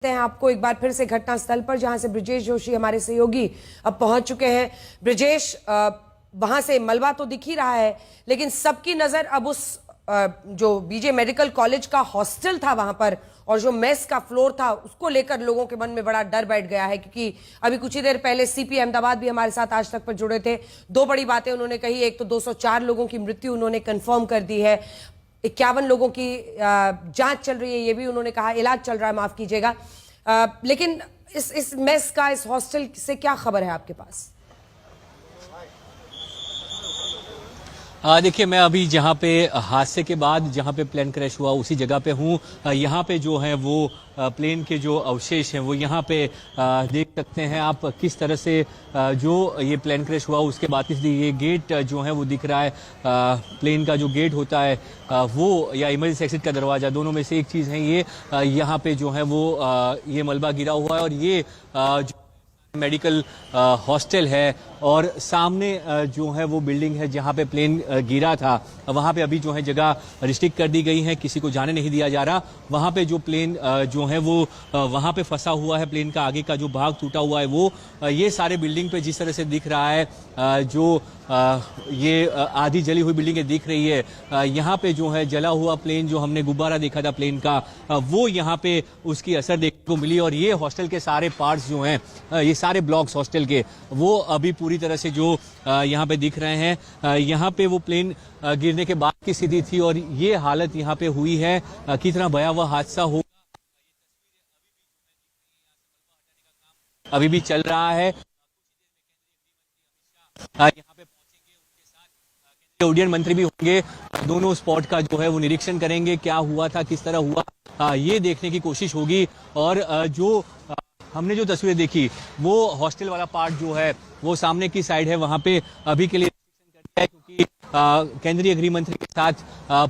हैं आपको एक बार फिर से घटनास्थल पर, जहां से ब्रजेश जोशी हमारे सहयोगी अब पहुंच चुके हैं। ब्रजेश, वहां से मलबा तो दिख ही रहा है, लेकिन सबकी नजर अब उस जो बीजे मेडिकल कॉलेज का हॉस्टल था वहां पर और जो मेस का फ्लोर था उसको लेकर लोगों के मन में बड़ा डर बैठ गया है, क्योंकि अभी कुछ ही देर पहले सीपी अहमदाबाद भी हमारे साथ आज तक पर जुड़े थे। दो बड़ी बातें उन्होंने कही, एक तो 204 लोगों की मृत्यु उन्होंने कंफर्म कर दी है, 51 लोगों की जांच चल रही है, ये भी उन्होंने कहा, इलाज चल रहा है, माफ कीजिएगा। लेकिन इस मेस का, इस हॉस्टल से क्या खबर है आपके पास? देखिए, मैं अभी जहाँ पे हादसे के बाद जहाँ पे प्लेन क्रैश हुआ उसी जगह पे हूँ। यहाँ पे जो है वो प्लेन के जो अवशेष हैं वो यहाँ पे देख सकते हैं आप किस तरह से जो ये प्लेन क्रैश हुआ उसके बाद ये गेट जो है वो दिख रहा है। प्लेन का जो गेट होता है वो या इमरजेंसी एक्सिट का दरवाजा, दोनों में से एक चीज़ है ये। यहाँ पे जो है वो ये मलबा गिरा हुआ है और ये मेडिकल हॉस्टल है और सामने जो है वो बिल्डिंग है जहाँ पे प्लेन गिरा था। वहाँ पे अभी जो है जगह रिस्ट्रिक्ट कर दी गई है, किसी को जाने नहीं दिया जा रहा। वहाँ पे जो प्लेन जो है वो वहाँ पे फंसा हुआ है, प्लेन का आगे का जो भाग टूटा हुआ है वो ये सारे बिल्डिंग पे जिस तरह से दिख रहा है, जो ये आधी जली हुई बिल्डिंगें दिख रही है। यहाँ पे जो है जला हुआ प्लेन, जो हमने गुब्बारा देखा था प्लेन का, वो यहाँ पे उसकी असर देखने को मिली। और ये हॉस्टल के सारे पार्ट्स जो हैं, ये सारे ब्लॉक्स हॉस्टल के, वो अभी पूरी तरह से जो यहाँ पे दिख रहे हैं। यहाँ पे वो प्लेन गिरने के बाद की स्थिति थी और ये हालत यहाँ पे हुई है। कितना भयावह हादसा हो अभी भी चल रहा है। यहाँ पे पहुंचेंगे, उनके साथ केंद्रीय उड्डयन मंत्री भी होंगे, दोनों स्पॉट का जो है वो निरीक्षण करेंगे, क्या हुआ था, किस तरह हुआ, ये देखने की कोशिश होगी। और जो हमने जो तस्वीरें देखी वो हॉस्टल वाला पार्ट जो है वो सामने की साइड है, वहां पे अभी के लिए है, क्योंकि केंद्रीय गृह मंत्री के साथ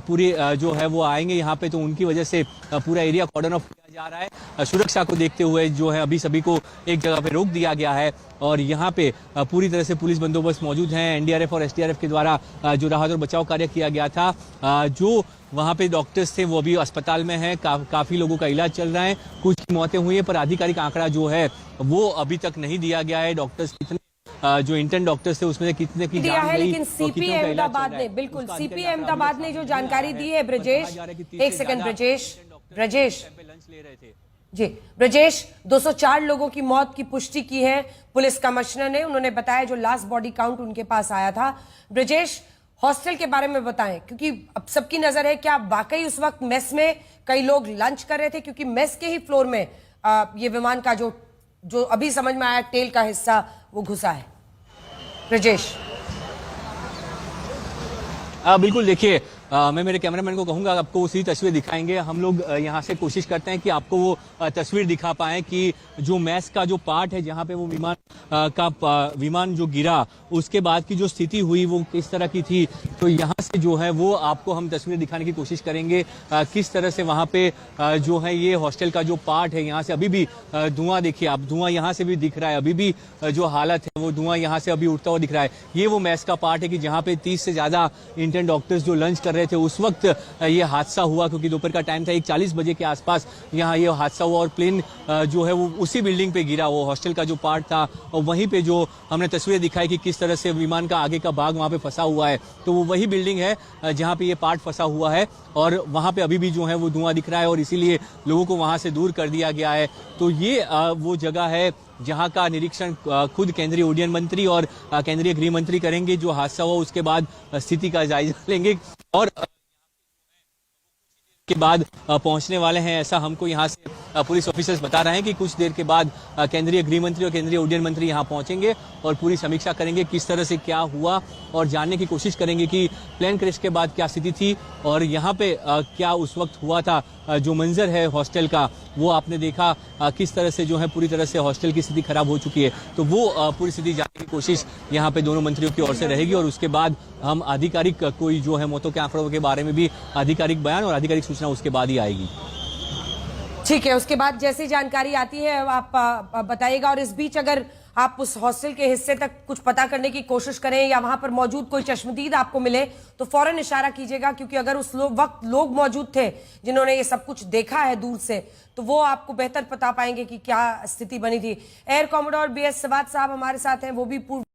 पूरी जो है वो आएंगे यहाँ पे, तो उनकी वजह से पूरा एरिया कॉर्डन ऑफ किया जा रहा है। सुरक्षा को देखते हुए जो है अभी सभी को एक जगह पे रोक दिया गया है और यहाँ पे पूरी तरह से पुलिस बंदोबस्त मौजूद है। एनडीआरएफ और एसडीआरएफ के द्वारा जो राहत और बचाव कार्य किया गया था, जो वहाँ पे डॉक्टर्स थे वो अभी अस्पताल में हैं, काफी लोगों का इलाज चल रहा है, कुछ की मौतें हुई है, पर आधिकारिक आंकड़ा जो है वो अभी तक नहीं दिया गया है। डॉक्टर्स कितने, जो इंटर्न डॉक्टर्स थे उसमें से कितने की जान गई, लेकिन सीपी अहमदाबाद ने, बिल्कुल सीपी अहमदाबाद ने जो जानकारी दी है, ब्रजेश एक सेकंड, ब्रजेश जी, ब्रजेश 204 लोगों की मौत की पुष्टि की है पुलिस कमिश्नर ने, उन्होंने बताया जो लास्ट बॉडी काउंट उनके पास आया था। ब्रजेश, हॉस्टल के बारे में बताएं, क्योंकि अब सबकी नजर है, क्या वाकई उस वक्त मेस में कई लोग लंच कर रहे थे? क्योंकि मेस के ही फ्लोर में ये विमान का जो अभी समझ में आया टेल का हिस्सा वो घुसा है। ब्रजेश, बिल्कुल, देखिए, मैं मेरे कैमरामैन को कहूंगा आपको उसी तस्वीर दिखाएंगे। हम लोग यहाँ से कोशिश करते हैं कि आपको वो तस्वीर दिखा पाएं कि जो मैस का जो पार्ट है जहाँ पे वो विमान जो गिरा उसके बाद की जो स्थिति हुई वो किस तरह की थी। तो यहाँ से जो है वो आपको हम तस्वीर दिखाने की कोशिश करेंगे, किस तरह से वहाँ पे जो है ये हॉस्टल का जो पार्ट है, यहाँ से अभी भी धुआं, देखिए आप, धुआं यहाँ से भी दिख रहा है, अभी भी जो हालत है वो धुआं यहाँ से अभी उठता हुआ दिख रहा है। ये वो मैस का पार्ट है कि जहाँ पे 30 से ज्यादा इंटर्न डॉक्टर्स जो लंच कर रहे थे उस वक्त ये हादसा हुआ, क्योंकि दोपहर का टाइम था, 1:40 बजे के आसपास यहाँ ये हादसा हुआ और प्लेन जो है वो उसी बिल्डिंग पे गिरा, वो हॉस्टल का जो पार्ट था। और वहीं पे जो हमने तस्वीरें दिखाई कि किस तरह से विमान का आगे का भाग वहाँ पे फंसा हुआ है, तो वो वही बिल्डिंग है जहाँ पे ये पार्ट फंसा हुआ है और वहाँ पे अभी भी जो है वो धुआं दिख रहा है और इसीलिए लोगों को वहाँ से दूर कर दिया गया है। तो ये वो जगह है जहां का निरीक्षण खुद केंद्रीय उड्डयन मंत्री और केंद्रीय गृह मंत्री करेंगे। जो हादसा हुआ उसके बाद स्थिति का जायजा लेंगे और के बाद पहुंचने वाले हैं, ऐसा हमको यहां से पुलिस ऑफिसर्स बता रहे हैं कि कुछ देर के बाद केंद्रीय गृह मंत्री और केंद्रीय उड्डयन मंत्री यहां पहुंचेंगे और पूरी समीक्षा करेंगे किस तरह से क्या हुआ और जानने की कोशिश करेंगे कि प्लेन क्रैश के बाद क्या स्थिति थी और यहां पे क्या उस वक्त हुआ था। जो मंजर है हॉस्टल का वो आपने देखा, किस तरह से जो है पूरी तरह से हॉस्टल की स्थिति खराब हो चुकी है। तो वो पूरी स्थिति जानने की कोशिश यहाँ पे दोनों मंत्रियों की ओर से रहेगी और उसके बाद हम आधिकारिक कोई जो है मौतों के आंकड़ों के बारे में भी आधिकारिक बयान और आधिकारिक सूचना उसके बाद ही आएगी। ठीक है, उसके बाद जैसी जानकारी आती है आप बताइएगा। और इस बीच अगर आप उस हॉस्टल के हिस्से तक कुछ पता करने की कोशिश करें या वहां पर मौजूद कोई चश्मदीद आपको मिले तो फौरन इशारा कीजिएगा, क्योंकि अगर उस वक्त लोग मौजूद थे जिन्होंने ये सब कुछ देखा है दूर से तो वो आपको बेहतर बता पाएंगे कि क्या स्थिति बनी थी। एयर कॉमोडोर BS सवाद साहब हमारे साथ हैं, वो भी पूर्व